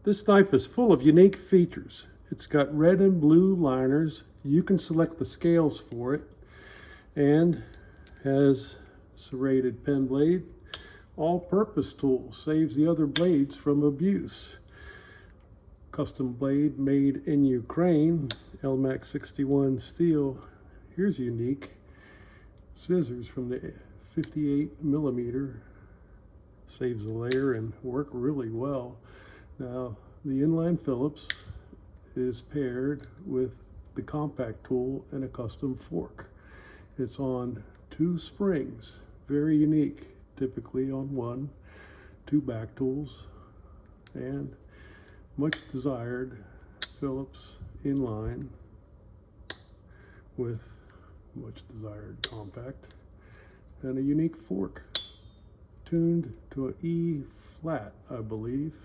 This knife is full of unique features. It's got red and blue liners. You can select the scales for it, and has serrated pen blade. All-purpose tool, saves the other blades from abuse. Custom blade made in Ukraine, Elmax 61 steel. Here's unique. Scissors from the 58 millimeter. Saves a layer and work really well. Now, the inline Phillips is paired with the compact tool and a custom fork. It's on 2 springs, very unique, typically on 1, 2 back tools, and much desired Phillips inline with much desired compact, and a unique fork tuned to an E flat, I believe.